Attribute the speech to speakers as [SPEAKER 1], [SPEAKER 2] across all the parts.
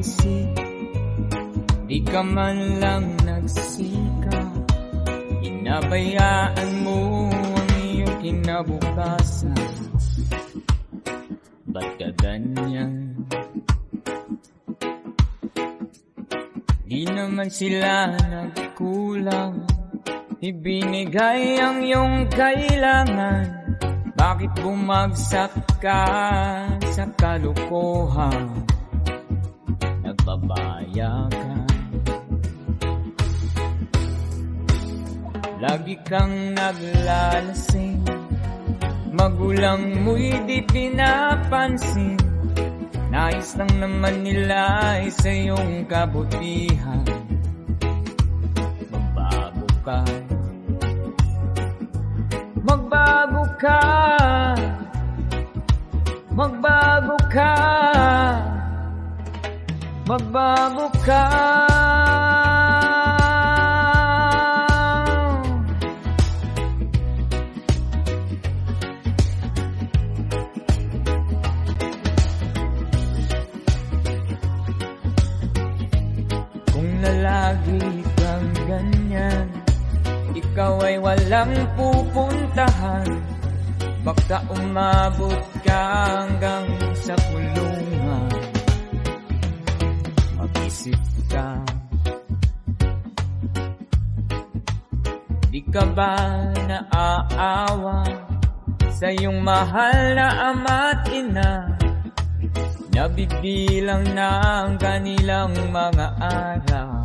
[SPEAKER 1] nagsisi, di ka man lang nagsika. Inabayaan mo ang iyong kinabukasan. Ba't ka ganyan? Di naman sila nagkulang, ibinigay ang iyong kailangan. Bakit bumagsak ka sa kalokohan? Nagbabaya ka, lagi kang naglalasing, magulang mo'y di pinapansin. Nais lang naman nila ay sa iyong kabutihan. Magbago ka, magbago ka, magbago ka, magbago ka. Kung lagi kang ganyan, ikaw ay walang pupuntahan. Baka umabot ka hanggang sa kulungan. Mag-isip ka, di ka ba naaawa sa iyong mahal na ama't ina? Nabibilang na ang kanilang mga araw.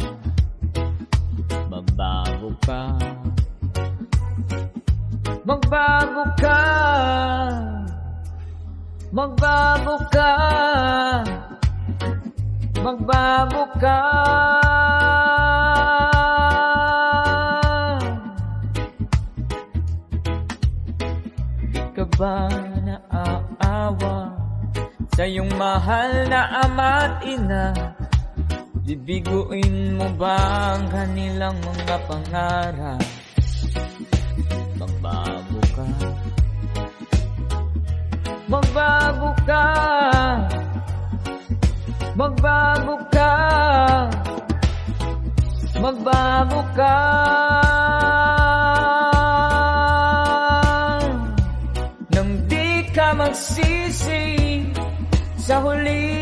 [SPEAKER 1] Magbago ka, magbago ka, magbago ka, magbago ka. Di ka ba naaawa sa iyong mahal na ama't ina? Bibiguin mo ba ang kanilang mga pangarap? Magbago ka, magbago ka, magbago ka, magbago ka. Nang di ka magsisi sa huli,